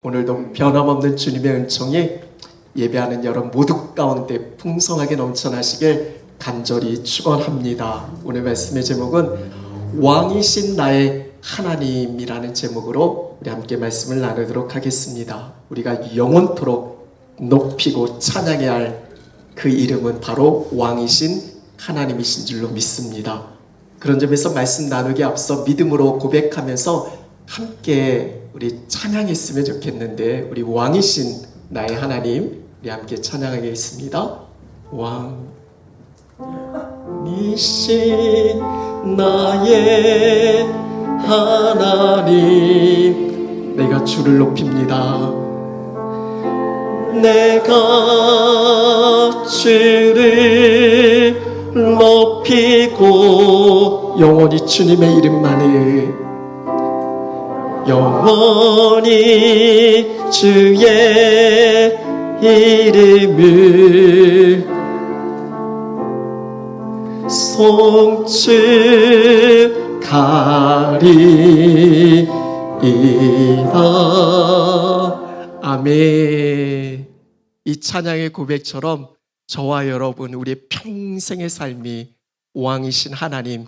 오늘도 변함없는 주님의 은총이 예배하는 여러분 모두 가운데 풍성하게 넘쳐나시길 간절히 축원합니다. 오늘 말씀의 제목은 왕이신 나의 하나님이라는 제목으로 우리 함께 말씀을 나누도록 하겠습니다. 우리가 영원토록 높이고 찬양해야 할 그 이름은 바로 왕이신 하나님이신 줄로 믿습니다. 그런 점에서 말씀 나누기 앞서 믿음으로 고백하면서 함께 우리 찬양했으면 좋겠는데, 우리 왕이신 나의 하나님 우리 함께 찬양하겠습니다. 왕이신 나의 하나님, 내가 주를 높입니다. 내가 주를 높이고 영원히 주님의 이름만을, 영원히 주의 이름을 송축하리이다. 아멘. 이 찬양의 고백처럼 저와 여러분, 우리의 평생의 삶이 왕이신 하나님,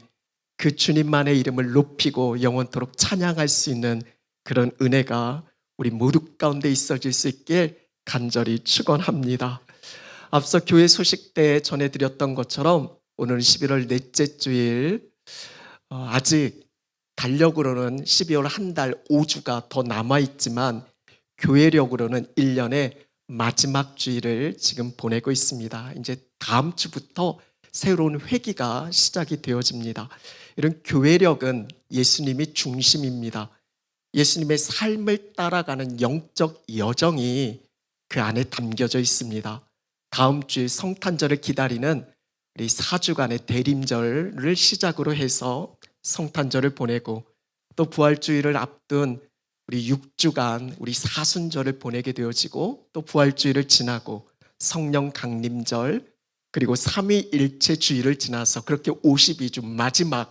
그 주님만의 이름을 높이고 영원토록 찬양할 수 있는 그런 은혜가 우리 모두 가운데 있어질 수 있길 간절히 축원합니다. 앞서 교회 소식 때 전해드렸던 것처럼 오늘 11월 넷째 주일, 아직 달력으로는 12월 한 달 5주가 더 남아있지만 교회력으로는 1년의 마지막 주일을 지금 보내고 있습니다. 이제 다음 주부터 새로운 회기가 시작이 되어집니다. 이런 교회력은 예수님이 중심입니다. 예수님의 삶을 따라가는 영적 여정이 그 안에 담겨져 있습니다. 다음 주에 성탄절을 기다리는 우리 4주간의 대림절을 시작으로 해서 성탄절을 보내고, 또 부활주일을 앞둔 우리 6주간 우리 사순절을 보내게 되어지고, 또 부활주일을 지나고 성령 강림절, 그리고 삼위일체 주일을 지나서 그렇게 52주 마지막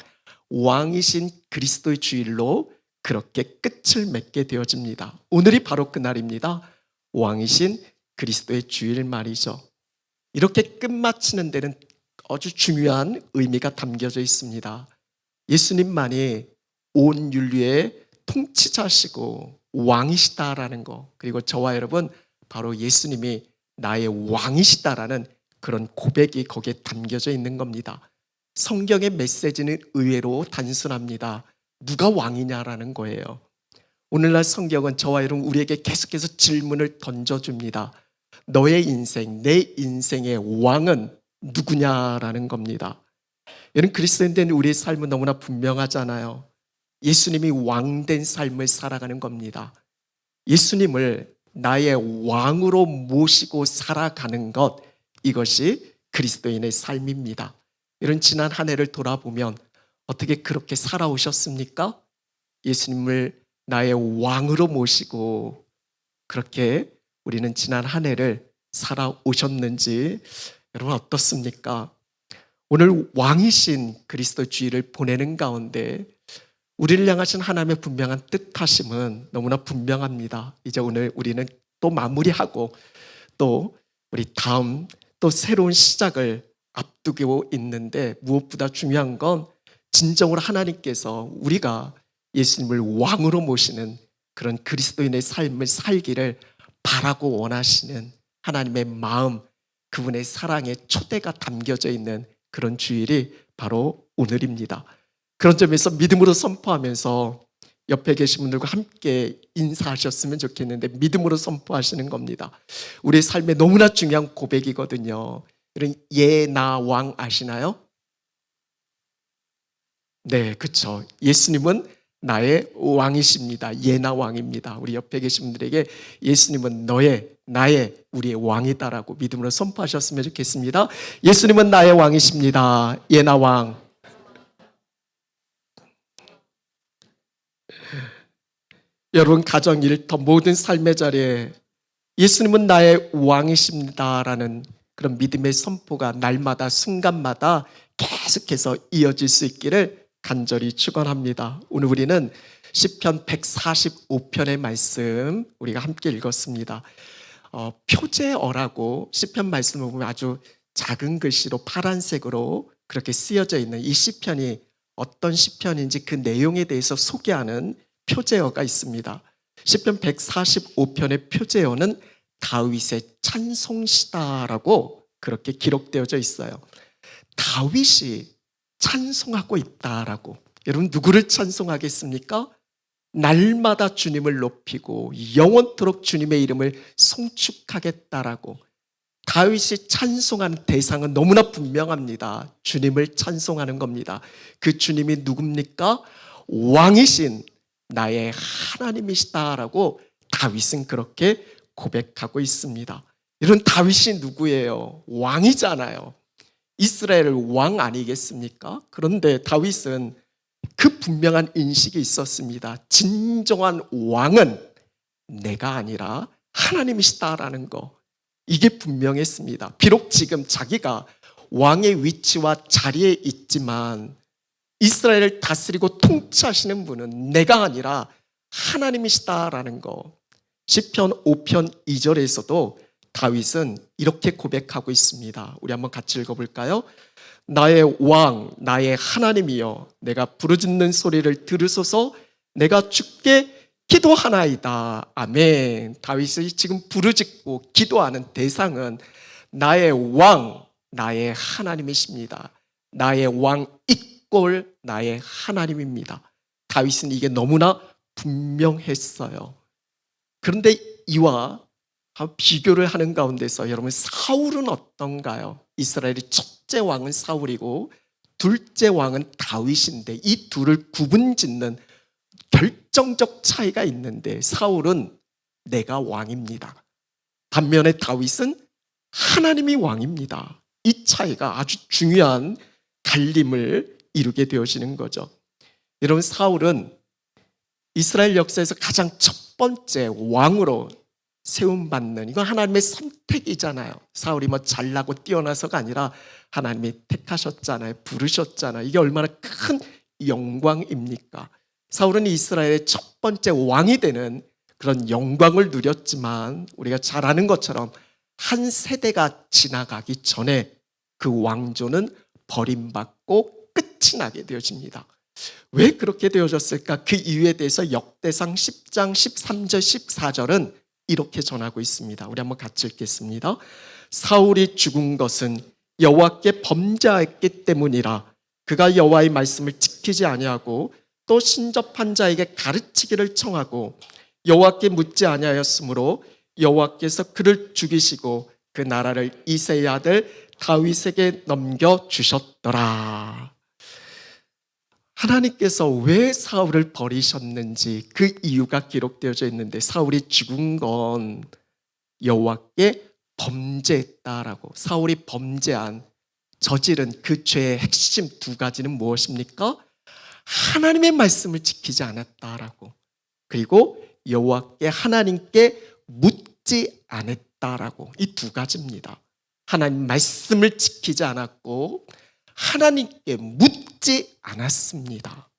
왕이신 그리스도의 주일로 그렇게 끝을 맺게 되어집니다. 오늘이 바로 그날입니다. 왕이신 그리스도의 주일 말이죠. 이렇게 끝마치는 데는 아주 중요한 의미가 담겨져 있습니다. 예수님만이 온 인류의 통치자시고 왕이시다라는 거, 그리고 저와 여러분 바로 예수님이 나의 왕이시다라는 그런 고백이 거기에 담겨져 있는 겁니다. 성경의 메시지는 의외로 단순합니다. 누가 왕이냐라는 거예요. 오늘날 성경은 저와 여러분 우리에게 계속해서 질문을 던져줍니다. 너의 인생, 내 인생의 왕은 누구냐라는 겁니다. 여러분, 그리스도인된 우리의 삶은 너무나 분명하잖아요. 예수님이 왕된 삶을 살아가는 겁니다. 예수님을 나의 왕으로 모시고 살아가는 것, 이것이 그리스도인의 삶입니다. 이런 지난 한 해를 돌아보면 어떻게 그렇게 살아오셨습니까? 예수님을 나의 왕으로 모시고 그렇게 우리는 지난 한 해를 살아오셨는지 여러분 어떻습니까? 오늘 왕이신 그리스도 주일을 보내는 가운데 우리를 향하신 하나님의 분명한 뜻하심은 너무나 분명합니다. 이제 오늘 우리는 또 마무리하고 또 우리 다음 또 새로운 시작을 앞두고 있는데, 무엇보다 중요한 건 진정으로 하나님께서 우리가 예수님을 왕으로 모시는 그런 그리스도인의 삶을 살기를 바라고 원하시는 하나님의 마음, 그분의 사랑의 초대가 담겨져 있는 그런 주일이 바로 오늘입니다. 그런 점에서 믿음으로 선포하면서 옆에 계신 분들과 함께 인사하셨으면 좋겠는데, 믿음으로 선포하시는 겁니다. 우리의 삶에 너무나 중요한 고백이거든요. 이런 예나 왕 아시나요? 네, 그렇죠. 예수님은 나의 왕이십니다. 예나 왕입니다. 우리 옆에 계신 분들에게 예수님은 나의 우리의 왕이다라고 믿음으로 선포하셨으면 좋겠습니다. 예수님은 나의 왕이십니다. 예나 왕. 여러분 가정, 일터, 모든 삶의 자리에 예수님은 나의 왕이십니다라는 그런 믿음의 선포가 날마다 순간마다 계속해서 이어질 수 있기를 간절히 축원합니다. 오늘 우리는 시편 145편의 말씀 우리가 함께 읽었습니다. 표제어라고 시편 말씀을 보면 아주 작은 글씨로 파란색으로 그렇게 쓰여져 있는 이 시편이 어떤 시편인지 그 내용에 대해서 소개하는 표제어가 있습니다. 시편 145편의 표제어는 다윗의 찬송시다라고 그렇게 기록되어져 있어요. 다윗이 찬송하고 있다라고. 여러분 누구를 찬송하겠습니까? 날마다 주님을 높이고 영원토록 주님의 이름을 송축하겠다라고. 다윗이 찬송하는 대상은 너무나 분명합니다. 주님을 찬송하는 겁니다. 그 주님이 누굽니까? 왕이신 나의 하나님이시다라고 다윗은 그렇게 고백하고 있습니다. 이런 다윗이 누구예요? 왕이잖아요. 이스라엘 왕 아니겠습니까? 그런데 다윗은 그 분명한 인식이 있었습니다. 진정한 왕은 내가 아니라 하나님이시다라는 거. 이게 분명했습니다. 비록 지금 자기가 왕의 위치와 자리에 있지만 이스라엘을 다스리고 통치하시는 분은 내가 아니라 하나님이시다라는 거. 시편 5편 2절에서도 다윗은 이렇게 고백하고 있습니다. 우리 한번 같이 읽어볼까요? 나의 왕, 나의 하나님이여, 내가 부르짖는 소리를 들으소서. 내가 주께 기도하나이다. 아멘. 다윗이 지금 부르짖고 기도하는 대상은 나의 왕, 나의 하나님이십니다. 나의 왕 이꼴 나의 하나님입니다. 다윗은 이게 너무나 분명했어요. 그런데 이와 비교를 하는 가운데서 여러분 사울은 어떤가요? 이스라엘의 첫째 왕은 사울이고 둘째 왕은 다윗인데 이 둘을 구분짓는 결정적 차이가 있는데 사울은 내가 왕입니다. 반면에 다윗은 하나님이 왕입니다. 이 차이가 아주 중요한 갈림을 이루게 되어지는 거죠. 여러분 사울은 이스라엘 역사에서 가장 첫 번째 왕으로 세움받는, 이건 하나님의 선택이잖아요. 사울이 뭐 잘나고 뛰어나서가 아니라 하나님이 택하셨잖아요. 부르셨잖아요. 이게 얼마나 큰 영광입니까? 사울은 이스라엘의 첫 번째 왕이 되는 그런 영광을 누렸지만 우리가 잘 아는 것처럼 한 세대가 지나가기 전에 그 왕조는 버림받고 끝이 나게 되어집니다. 왜 그렇게 되어졌을까? 그 이유에 대해서 역대상 10장 13절 14절은 이렇게 전하고 있습니다. 우리 한번 같이 읽겠습니다. 사울이 죽은 것은 여호와께 범죄하였기 때문이라. 그가 여호와의 말씀을 지키지 아니하고 또 신접한 자에게 가르치기를 청하고 여호와께 묻지 아니하였으므로 여호와께서 그를 죽이시고 그 나라를 이새의 아들 다윗에게 넘겨주셨더라. 하나님께서 왜 사울을 버리셨는지 그 이유가 기록되어져 있는데 사울이 죽은 건 여호와께 범죄했다라고. 사울이 범죄한 저지른 그 죄의 핵심 두 가지는 무엇입니까? 하나님의 말씀을 지키지 않았다라고. 그리고 여호와께 하나님께 묻지 않았다라고. 이 두 가지입니다. 하나님 말씀을 지키지 않았고 하나님께 묻지 않았습니다.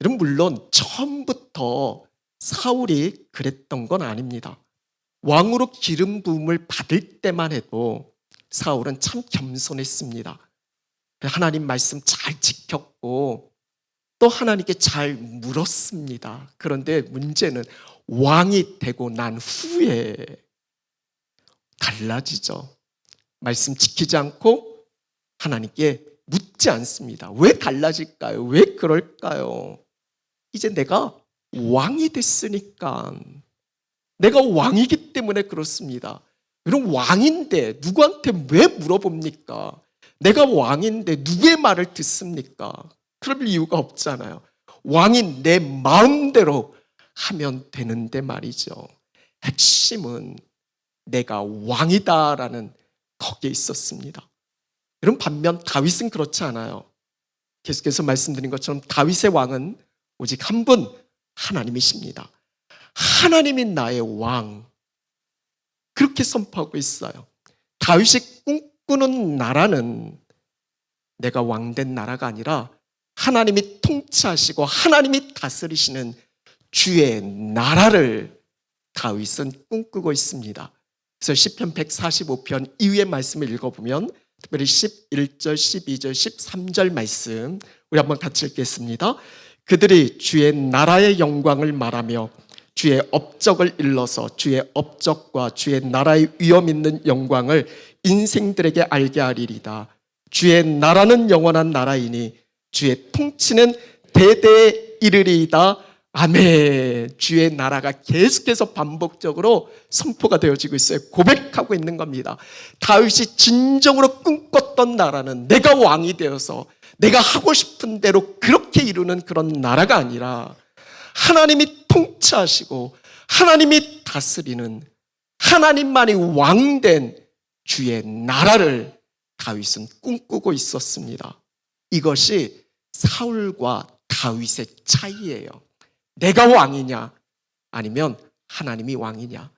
여러분 물론 처음부터 사울이 그랬던 건 아닙니다. 왕으로 기름 부음을 받을 때만 해도 사울은 참 겸손했습니다. 하나님 말씀 잘 지켰고 또 하나님께 잘 물었습니다. 그런데 문제는 왕이 되고 난 후에 달라지죠. 말씀 지키지 않고 하나님께 묻지 않습니다. 왜 달라질까요? 왜 그럴까요? 이제 내가 왕이 됐으니까. 내가 왕이기 때문에 그렇습니다. 여러분 왕인데 누구한테 왜 물어봅니까? 내가 왕인데 누구의 말을 듣습니까? 그럴 이유가 없잖아요. 왕이 내 마음대로 하면 되는데 말이죠. 핵심은 내가 왕이다라는 거기에 있었습니다. 여러분 반면 다윗은 그렇지 않아요. 계속해서 말씀드린 것처럼 다윗의 왕은 오직 한 분 하나님이십니다. 하나님이 나의 왕, 그렇게 선포하고 있어요. 다윗이 꿈꾸는 나라는 내가 왕된 나라가 아니라 하나님이 통치하시고 하나님이 다스리시는 주의 나라를 다윗은 꿈꾸고 있습니다. 그래서 시편 145편 이후의 말씀을 읽어보면 특별히 11절, 12절, 13절 말씀 우리 한번 같이 읽겠습니다. 그들이 주의 나라의 영광을 말하며 주의 업적을 일러서 주의 업적과 주의 나라의 위엄 있는 영광을 인생들에게 알게 하리이다. 주의 나라는 영원한 나라이니 주의 통치는 대대에 이르리이다. 아멘. 주의 나라가 계속해서 반복적으로 선포가 되어지고 있어요. 고백하고 있는 겁니다. 다윗이 진정으로 꿈꿨던 나라는 내가 왕이 되어서 내가 하고 싶은 대로 그렇게 이루는 그런 나라가 아니라 하나님이 통치하시고 하나님이 다스리는 하나님만이 왕된 주의 나라를 다윗은 꿈꾸고 있었습니다. 이것이 사울과 다윗의 차이예요. 내가 왕이냐 아니면 하나님이 왕이냐,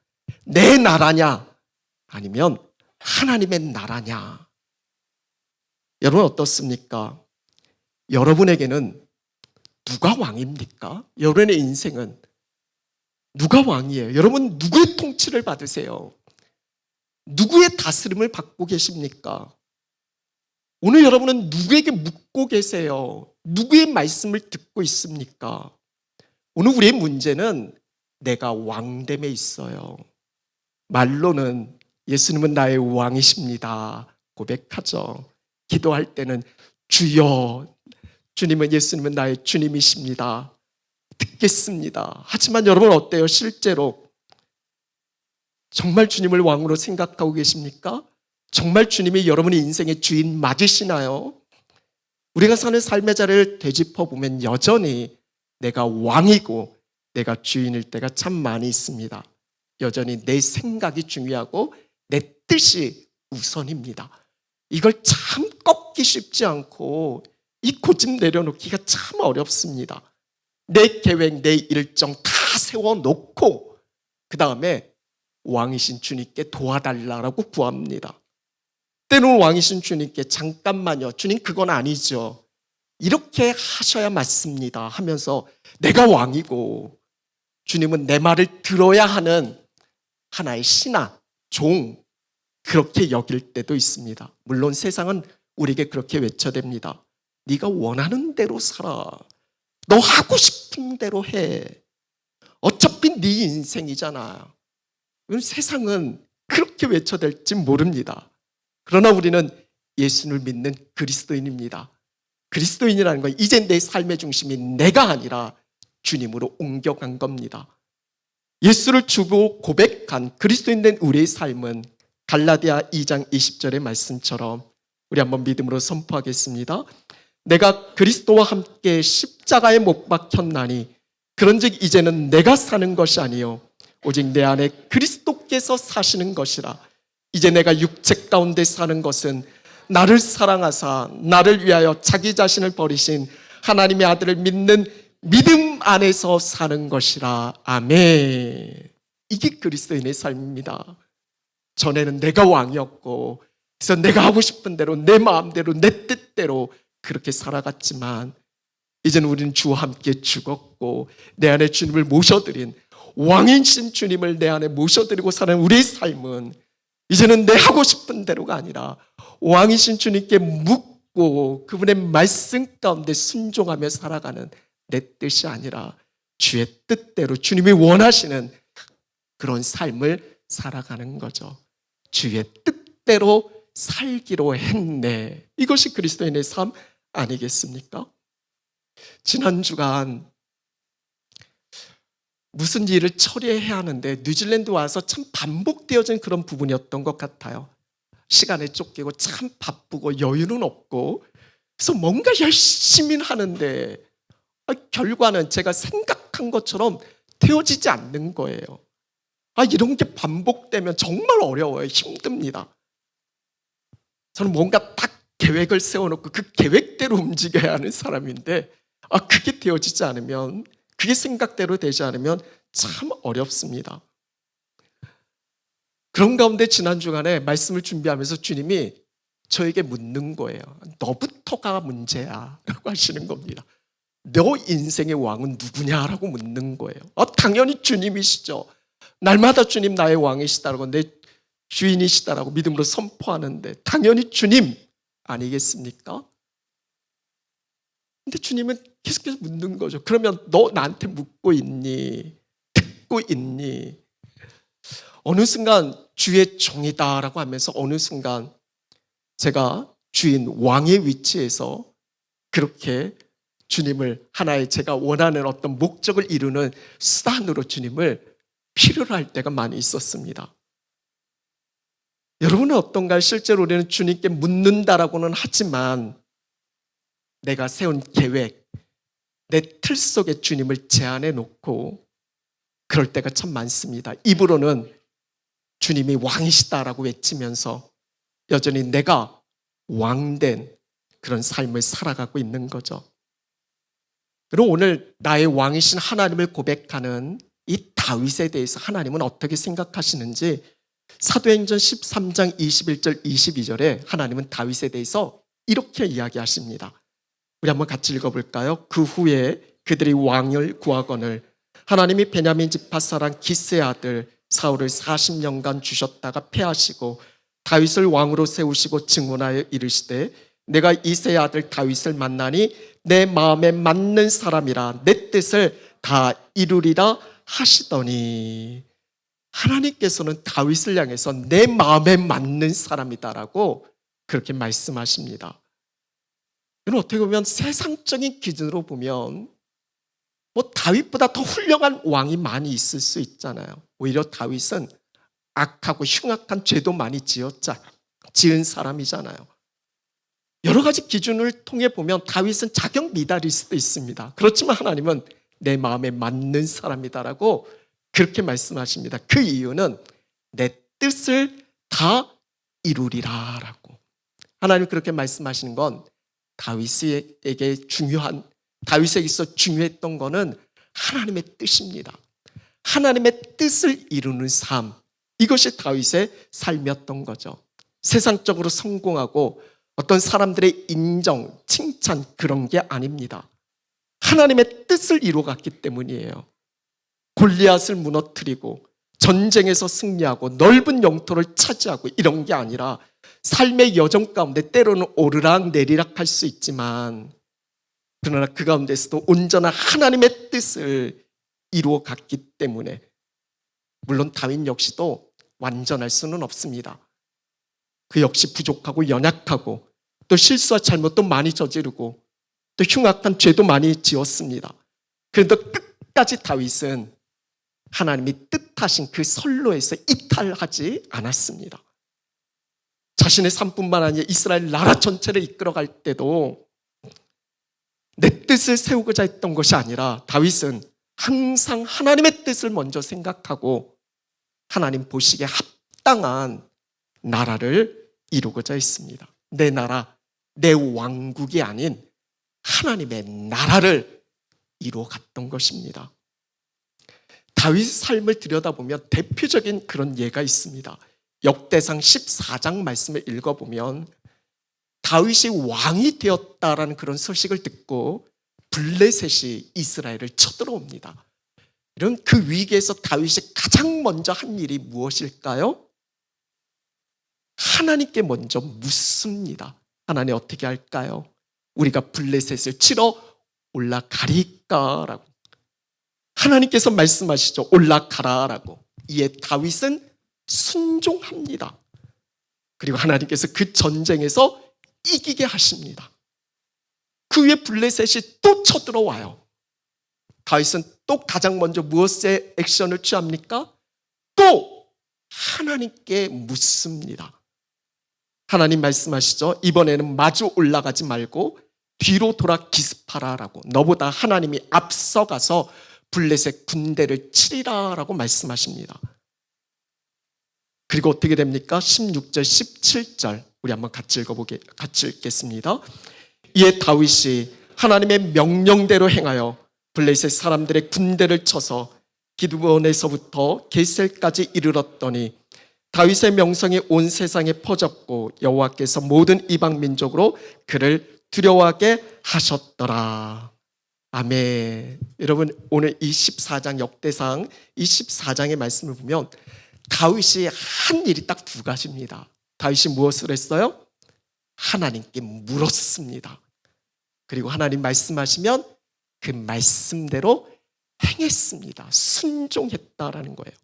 내 나라냐 아니면 하나님의 나라냐. 여러분 어떻습니까? 여러분에게는 누가 왕입니까? 여러분의 인생은 누가 왕이에요? 여러분 누구의 통치를 받으세요? 누구의 다스림을 받고 계십니까? 오늘 여러분은 누구에게 묻고 계세요? 누구의 말씀을 듣고 있습니까? 오늘 우리의 문제는 내가 왕됨에 있어요. 말로는 예수님은 나의 왕이십니다 고백하죠. 기도할 때는 주여, 주님은 예수님은 나의 주님이십니다 듣겠습니다. 하지만 여러분 어때요? 실제로 정말 주님을 왕으로 생각하고 계십니까? 정말 주님이 여러분의 인생의 주인 맞으시나요? 우리가 사는 삶의 자리를 되짚어보면 여전히 내가 왕이고 내가 주인일 때가 참 많이 있습니다. 여전히 내 생각이 중요하고 내 뜻이 우선입니다. 이걸 참 꺾기 쉽지 않고 이 고집 내려놓기가 참 어렵습니다. 내 계획, 내 일정 다 세워놓고 그 다음에 왕이신 주님께 도와달라고 구합니다. 때로는 왕이신 주님께 잠깐만요, 주님 그건 아니죠, 이렇게 하셔야 맞습니다 하면서 내가 왕이고 주님은 내 말을 들어야 하는 하나의 신하, 종, 그렇게 여길 때도 있습니다. 물론 세상은 우리에게 그렇게 외쳐댑니다. 네가 원하는 대로 살아, 너 하고 싶은 대로 해, 어차피 네 인생이잖아. 세상은 그렇게 외쳐댈지 모릅니다. 그러나 우리는 예수를 믿는 그리스도인입니다. 그리스도인이라는 건 이제 내 삶의 중심이 내가 아니라 주님으로 옮겨간 겁니다. 예수를 주고 고백한 그리스도인 된 우리의 삶은 갈라디아 2장 20절의 말씀처럼 우리 한번 믿음으로 선포하겠습니다. 내가 그리스도와 함께 십자가에 못 박혔나니 그런즉 이제는 내가 사는 것이 아니요 오직 내 안에 그리스도께서 사시는 것이라. 이제 내가 육체 가운데 사는 것은 나를 사랑하사 나를 위하여 자기 자신을 버리신 하나님의 아들을 믿는 믿음 안에서 사는 것이라. 아멘. 이게 그리스도인의 삶입니다. 전에는 내가 왕이었고 그래서 내가 하고 싶은 대로 내 마음대로 내 뜻대로 그렇게 살아갔지만 이제는 우리는 주와 함께 죽었고 내 안에 주님을 모셔드린 왕이신 주님을 내 안에 모셔드리고 사는 우리의 삶은 이제는 내 하고 싶은 대로가 아니라 왕이신 주님께 묻고 그분의 말씀 가운데 순종하며 살아가는 내 뜻이 아니라 주의 뜻대로 주님이 원하시는 그런 삶을 살아가는 거죠. 주의 뜻대로 살기로 했네. 이것이 그리스도인의 삶 아니겠습니까? 지난 주간 무슨 일을 처리해야 하는데 뉴질랜드 와서 참 반복되어진 그런 부분이었던 것 같아요. 시간에 쫓기고 참 바쁘고 여유는 없고 그래서 뭔가 열심히 하는데 결과는 제가 생각한 것처럼 되어지지 않는 거예요. 이런 게 반복되면 정말 어려워요. 힘듭니다. 저는 뭔가 딱 계획을 세워놓고 그 계획대로 움직여야 하는 사람인데 그게 되어지지 않으면, 그게 생각대로 되지 않으면 참 어렵습니다. 그런 가운데 지난 주간에 말씀을 준비하면서 주님이 저에게 묻는 거예요. 너부터가 문제야 라고 하시는 겁니다. 너 인생의 왕은 누구냐라고 묻는 거예요. 당연히 주님이시죠. 날마다 주님 나의 왕이시다라고, 내 주인이시다라고 믿음으로 선포하는데 당연히 주님 아니겠습니까? 근데 주님은 계속해서 묻는 거죠. 그러면 너 나한테 묻고 있니? 듣고 있니? 어느 순간 주의 종이다라고 하면서 어느 순간 제가 주인 왕의 위치에서 그렇게 주님을 하나의 제가 원하는 어떤 목적을 이루는 수단으로 주님을 필요로 할 때가 많이 있었습니다. 여러분은 어떤가요? 실제로 우리는 주님께 묻는다라고는 하지만 내가 세운 계획, 내 틀 속에 주님을 제안해 놓고 그럴 때가 참 많습니다. 입으로는 주님이 왕이시다라고 외치면서 여전히 내가 왕된 그런 삶을 살아가고 있는 거죠. 그리고 오늘 나의 왕이신 하나님을 고백하는 이 다윗에 대해서 하나님은 어떻게 생각하시는지 사도행전 13장 21절 22절에 하나님은 다윗에 대해서 이렇게 이야기하십니다. 우리 한번 같이 읽어볼까요? 그 후에 그들이 왕을 구하거늘 하나님이 베냐민 지파 사람 기스의 아들 사울을 40년간 주셨다가 패하시고 다윗을 왕으로 세우시고 증언하여 이르시되 내가 이새의 아들 다윗을 만나니 내 마음에 맞는 사람이라 내 뜻을 다 이루리라 하시더니 하나님께서는 다윗을 향해서 내 마음에 맞는 사람이다라고 그렇게 말씀하십니다. 이건 어떻게 보면 세상적인 기준으로 보면 다윗보다 더 훌륭한 왕이 많이 있을 수 있잖아요. 오히려 다윗은 악하고 흉악한 죄도 많이 지은 사람이잖아요. 여러 가지 기준을 통해 보면 다윗은 자격 미달일 수도 있습니다. 그렇지만 하나님은 내 마음에 맞는 사람이다라고 그렇게 말씀하십니다. 그 이유는 내 뜻을 다 이루리라라고. 하나님 그렇게 말씀하시는 건 다윗에게 있어 중요했던 거는 하나님의 뜻입니다. 하나님의 뜻을 이루는 삶, 이것이 다윗의 삶이었던 거죠. 세상적으로 성공하고 어떤 사람들의 인정, 칭찬 그런 게 아닙니다. 하나님의 뜻을 이루어갔기 때문이에요. 골리앗을 무너뜨리고 전쟁에서 승리하고 넓은 영토를 차지하고 이런 게 아니라 삶의 여정 가운데 때로는 오르락 내리락 할 수 있지만 그러나 그 가운데서도 온전한 하나님의 뜻을 이루어 갔기 때문에 물론 다윗 역시도 완전할 수는 없습니다. 그 역시 부족하고 연약하고 또 실수와 잘못도 많이 저지르고 또 흉악한 죄도 많이 지었습니다. 그런데 끝까지 다윗은 하나님이 뜻하신 그 선로에서 이탈하지 않았습니다. 자신의 삶뿐만 아니라 이스라엘 나라 전체를 이끌어갈 때도 내 뜻을 세우고자 했던 것이 아니라 다윗은 항상 하나님의 뜻을 먼저 생각하고 하나님 보시기에 합당한 나라를 이루고자 했습니다. 내 나라, 내 왕국이 아닌 하나님의 나라를 이루어 갔던 것입니다. 다윗의 삶을 들여다보면 대표적인 그런 예가 있습니다. 역대상 14장 말씀을 읽어보면 다윗이 왕이 되었다라는 그런 소식을 듣고 블레셋이 이스라엘을 쳐들어옵니다. 이런 그 위기에서 다윗이 가장 먼저 한 일이 무엇일까요? 하나님께 먼저 묻습니다. 하나님 어떻게 할까요? 우리가 블레셋을 치러 올라가리까라고. 하나님께서 말씀하시죠. 올라가라라고. 이에 다윗은 순종합니다. 그리고 하나님께서 그 전쟁에서 이기게 하십니다. 그 후에 블레셋이 또 쳐들어와요. 다윗은 또 가장 먼저 무엇에 액션을 취합니까? 또 하나님께 묻습니다. 하나님 말씀하시죠. 이번에는 마주 올라가지 말고 뒤로 돌아 기습하라라고. 너보다 하나님이 앞서가서 블레셋 군대를 치리라라고 말씀하십니다. 그리고 어떻게 됩니까? 16절, 17절 우리 한번 같이 읽겠습니다. 이에 다윗이 하나님의 명령대로 행하여 블레셋 사람들의 군대를 쳐서 기드온에서부터 게셀까지 이르렀더니 다윗의 명성이 온 세상에 퍼졌고 여호와께서 모든 이방 민족으로 그를 두려워하게 하셨더라. 아멘. 여러분, 오늘 24장 역대상 24장의 말씀을 보면 다윗이 한 일이 딱 두 가지입니다. 다윗이 무엇을 했어요? 하나님께 물었습니다. 그리고 하나님 말씀하시면 그 말씀대로 행했습니다. 순종했다라는 거예요.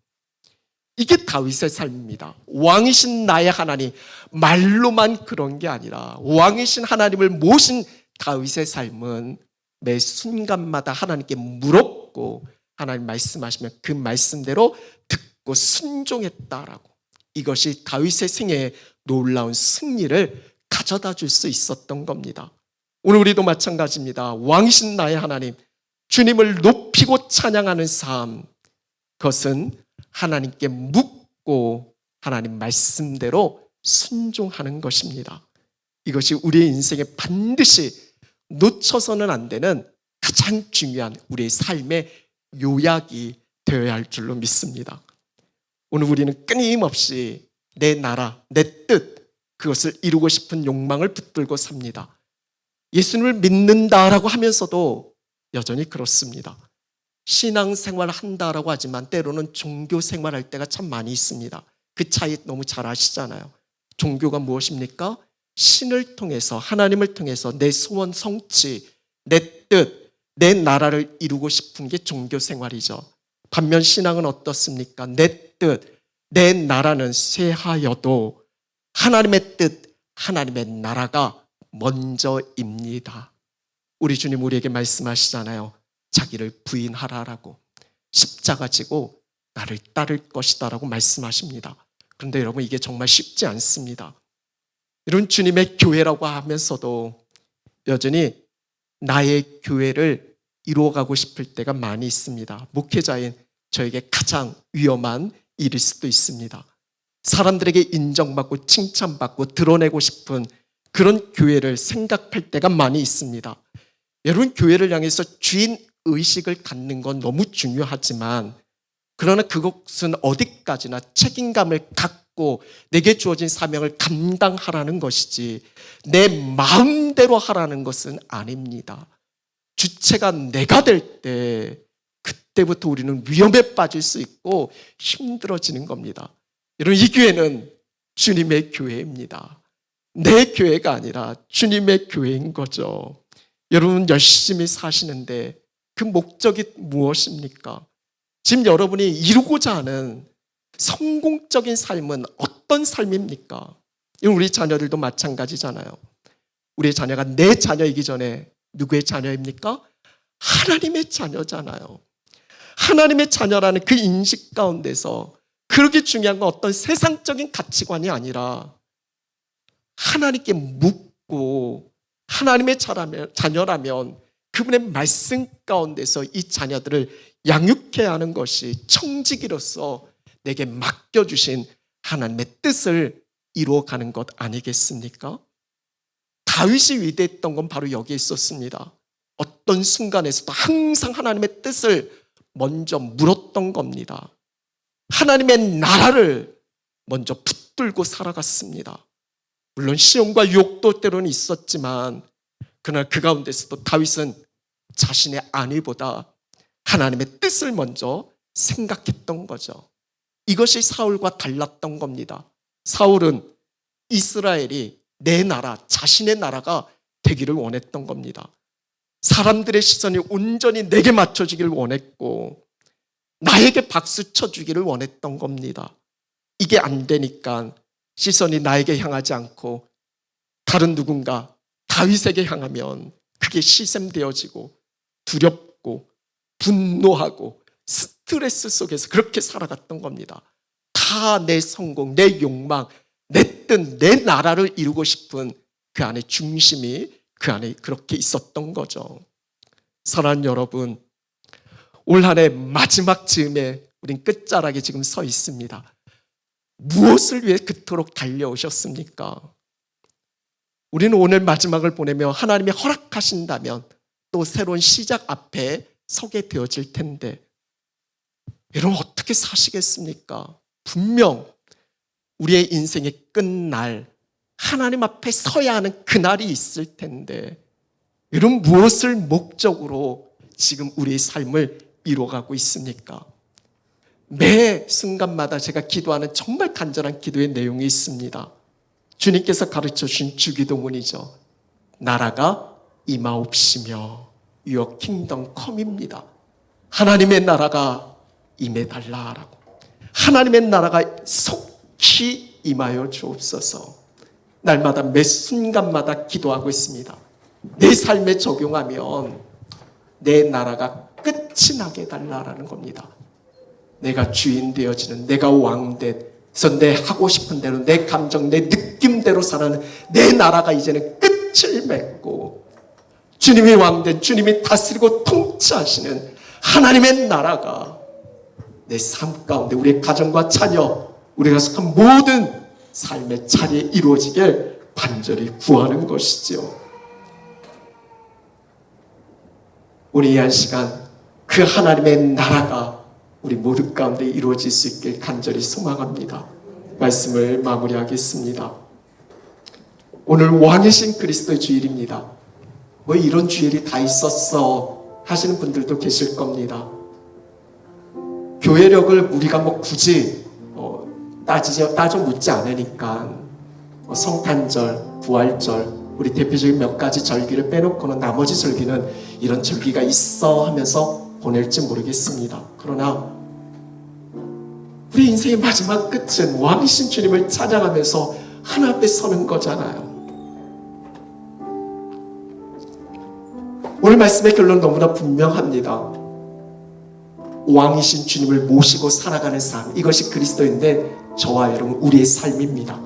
이게 다윗의 삶입니다. 왕이신 나의 하나님, 말로만 그런 게 아니라 왕이신 하나님을 모신 다윗의 삶은 매 순간마다 하나님께 물었고 하나님 말씀하시면 그 말씀대로 듣고 순종했다라고. 이것이 다윗의 생애에 놀라운 승리를 가져다 줄 수 있었던 겁니다. 오늘 우리도 마찬가지입니다. 왕이신 나의 하나님, 주님을 높이고 찬양하는 삶, 그것은 하나님께 묻고 하나님 말씀대로 순종하는 것입니다. 이것이 우리의 인생에 반드시 놓쳐서는 안 되는 가장 중요한 우리의 삶의 요약이 되어야 할 줄로 믿습니다. 오늘 우리는 끊임없이 내 나라, 내 뜻, 그것을 이루고 싶은 욕망을 붙들고 삽니다. 예수님을 믿는다라고 하면서도 여전히 그렇습니다. 신앙생활 한다라고 하지만 때로는 종교생활 할 때가 참 많이 있습니다. 그 차이 너무 잘 아시잖아요. 종교가 무엇입니까? 신을 통해서, 하나님을 통해서 내 소원 성취, 내 뜻, 내 나라를 이루고 싶은 게 종교생활이죠. 반면 신앙은 어떻습니까? 내 뜻, 내 나라는 쇠하여도 하나님의 뜻, 하나님의 나라가 먼저입니다. 우리 주님 우리에게 말씀하시잖아요. 자기를 부인하라라고, 십자가 지고 나를 따를 것이다라고 말씀하십니다. 그런데 여러분, 이게 정말 쉽지 않습니다. 이런 주님의 교회라고 하면서도 여전히 나의 교회를 이루어가고 싶을 때가 많이 있습니다. 목회자인 저에게 가장 위험한 일일 수도 있습니다. 사람들에게 인정받고 칭찬받고 드러내고 싶은 그런 교회를 생각할 때가 많이 있습니다. 여러분, 교회를 향해서 주인 의식을 갖는 건 너무 중요하지만, 그러나 그것은 어디까지나 책임감을 갖고 내게 주어진 사명을 감당하라는 것이지 내 마음대로 하라는 것은 아닙니다. 주체가 내가 될 때, 그때부터 우리는 위험에 빠질 수 있고 힘들어지는 겁니다. 여러분, 이 교회는 주님의 교회입니다. 내 교회가 아니라 주님의 교회인 거죠. 여러분, 열심히 사시는데 그 목적이 무엇입니까? 지금 여러분이 이루고자 하는 성공적인 삶은 어떤 삶입니까? 우리 자녀들도 마찬가지잖아요. 우리의 자녀가 내 자녀이기 전에 누구의 자녀입니까? 하나님의 자녀잖아요. 하나님의 자녀라는 그 인식 가운데서 그렇게 중요한 건 어떤 세상적인 가치관이 아니라 하나님께 묻고 하나님의 자녀라면 그분의 말씀 가운데서 이 자녀들을 양육해야 하는 것이 청지기로서 내게 맡겨주신 하나님의 뜻을 이루어가는 것 아니겠습니까? 다윗이 위대했던 건 바로 여기에 있었습니다. 어떤 순간에서도 항상 하나님의 뜻을 먼저 물었던 겁니다. 하나님의 나라를 먼저 붙들고 살아갔습니다. 물론 시험과 유혹도 때로는 있었지만 그러나 그 가운데서도 다윗은 자신의 안위보다 하나님의 뜻을 먼저 생각했던 거죠. 이것이 사울과 달랐던 겁니다. 사울은 이스라엘이 내 나라, 자신의 나라가 되기를 원했던 겁니다. 사람들의 시선이 온전히 내게 맞춰지기를 원했고 나에게 박수 쳐주기를 원했던 겁니다. 이게 안 되니까 시선이 나에게 향하지 않고 다른 누군가 다윗에게 향하면 그게 시샘되어지고 두렵고 분노하고 스트레스 속에서 그렇게 살아갔던 겁니다. 다 내 성공, 내 욕망, 내 뜻, 내 나라를 이루고 싶은 그 안에 중심이 그 안에 그렇게 있었던 거죠. 사랑하는 여러분, 올 한 해 마지막 즈음에 우린 끝자락에 지금 서 있습니다. 무엇을 위해 그토록 달려오셨습니까? 우리는 오늘 마지막을 보내며 하나님이 허락하신다면 또 새로운 시작 앞에 서게 되어질 텐데 여러분 어떻게 사시겠습니까? 분명 우리의 인생의 끝날, 하나님 앞에 서야 하는 그날이 있을 텐데, 여러분 무엇을 목적으로 지금 우리의 삶을 이뤄가고 있습니까? 매 순간마다 제가 기도하는 정말 간절한 기도의 내용이 있습니다. 주님께서 가르쳐 주신 주기도문이죠. 나라가 임하옵시며 Your kingdom come입니다. 하나님의 나라가 임해달라라고. 하나님의 나라가 속히 임하여 주옵소서. 날마다 매 순간마다 기도하고 있습니다. 내 삶에 적용하면 내 나라가 끝이 나게 해달라라는 겁니다. 내가 주인 되어지는, 내가 왕돼서 내 하고 싶은 대로, 내 감정, 내 느낌대로 살아가는 내 나라가 이제는 끝을 맺고 주님이 왕된, 주님이 다스리고 통치하시는 하나님의 나라가 내 삶 가운데, 우리의 가정과 자녀, 우리가 속한 모든 삶의 자리에 이루어지길 간절히 구하는 것이지요. 우리 이 한 시간 그 하나님의 나라가 우리 모두 가운데 이루어질 수 있길 간절히 소망합니다. 말씀을 마무리하겠습니다. 오늘 왕이신 그리스도의 주일입니다. 뭐 이런 주일이 다 있었어 하시는 분들도 계실 겁니다. 교회력을 우리가 뭐 굳이 따져 묻지 않으니까 성탄절, 부활절, 우리 대표적인 몇 가지 절기를 빼놓고는 나머지 절기는 이런 절기가 있어 하면서 보낼지 모르겠습니다. 그러나 우리 인생의 마지막 끝은 왕이신 주님을 찬양하면서 하나님 앞에 서는 거잖아요. 오늘 말씀의 결론은 너무나 분명합니다. 왕이신 주님을 모시고 살아가는 삶, 이것이 그리스도인데 저와 여러분 우리의 삶입니다.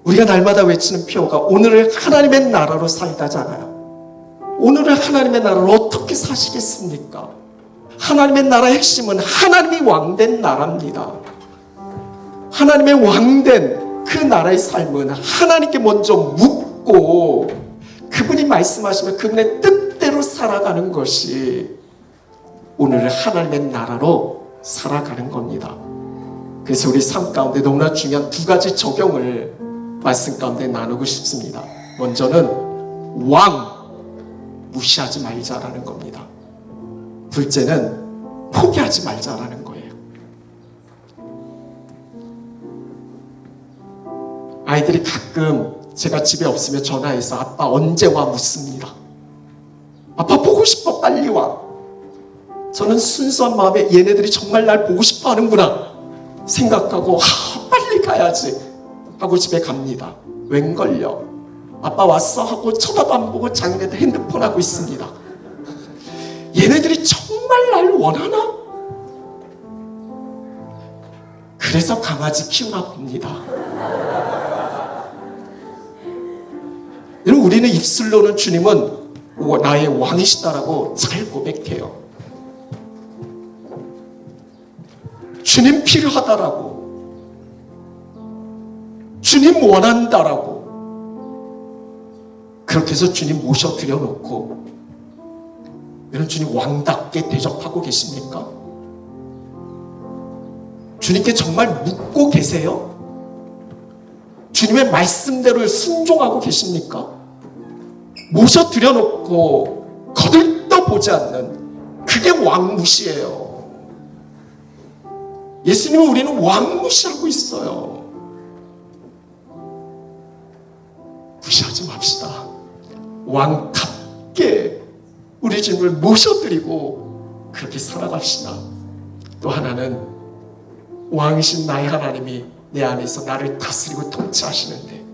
우리가 날마다 외치는 표어가 오늘을 하나님의 나라로 살다잖아요. 오늘을 하나님의 나라로 어떻게 사시겠습니까? 하나님의 나라의 핵심은 하나님이 왕된 나라입니다. 하나님의 왕된 그 나라의 삶은 하나님께 먼저 묻고 그분이 말씀하시면 그분의 뜻대로 살아가는 것이 오늘을 하나님의 나라로 살아가는 겁니다. 그래서 우리 삶 가운데 너무나 중요한 두 가지 적용을 말씀 가운데 나누고 싶습니다. 먼저는 왕 무시하지 말자라는 겁니다. 둘째는 포기하지 말자라는 거예요. 아이들이 가끔 제가 집에 없으면 전화해서 아빠 언제 와 묻습니다. 아빠 보고 싶어, 빨리 와. 저는 순수한 마음에 얘네들이 정말 날 보고 싶어 하는구나 생각하고 빨리 가야지 하고 집에 갑니다. 웬걸요? 아빠 왔어 하고 쳐다도 안 보고 자기네들 핸드폰 하고 있습니다. 얘네들이 정말 날 원하나? 그래서 강아지 키우나 봅니다. 여러분, 우리는 입술로는 주님은 나의 왕이시다라고 잘 고백해요. 주님 필요하다라고, 주님 원한다라고, 그렇게 해서 주님 모셔드려 놓고, 여러분 주님 왕답게 대접하고 계십니까? 주님께 정말 묻고 계세요? 주님의 말씀대로 순종하고 계십니까? 모셔드려 놓고 거들떠 보지 않는, 그게 왕무시예요. 예수님은 우리는 왕무시하고 있어요. 무시하지 맙시다. 왕답게 우리 주님을 모셔드리고 그렇게 살아갑시다. 또 하나는 왕이신 나의 하나님이 내 안에서 나를 다스리고 통치하시는데,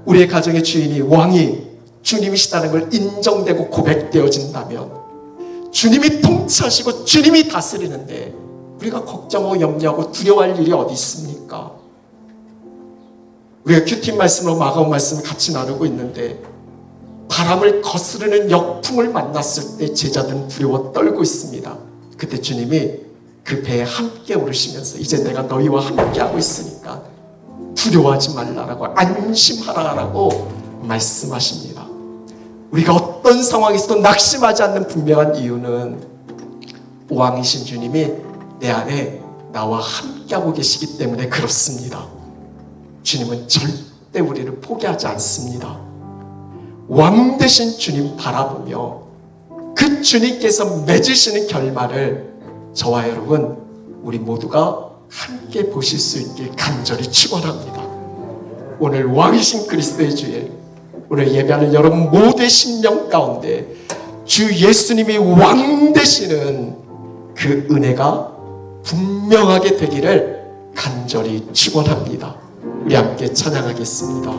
우리의 가정의 주인이 왕이 주님이시다는 걸 인정되고 고백되어진다면, 주님이 통치하시고 주님이 다스리는데 우리가 걱정하고 염려하고 두려워할 일이 어디 있습니까? 우리가 큐티 말씀으로 마가온 말씀을 같이 나누고 있는데, 바람을 거스르는 역풍을 만났을 때 제자들은 두려워 떨고 있습니다. 그때 주님이 그 배에 함께 오르시면서 이제 내가 너희와 함께 하고 있으니까 두려워하지 말라라고, 안심하라라고 말씀하십니다. 우리가 어떤 상황에서도 낙심하지 않는 분명한 이유는 왕이신 주님이 내 안에 나와 함께하고 계시기 때문에 그렇습니다. 주님은 절대 우리를 포기하지 않습니다. 왕 되신 주님 바라보며 그 주님께서 맺으시는 결말을 저와 여러분 우리 모두가 함께 보실 수 있길 간절히 축원합니다. 오늘 왕이신 그리스도의 주일, 오늘 예배하는 여러분 모두의 심령 가운데 주 예수님이 왕 되시는 그 은혜가 분명하게 되기를 간절히 축원합니다. 우리 함께 찬양하겠습니다.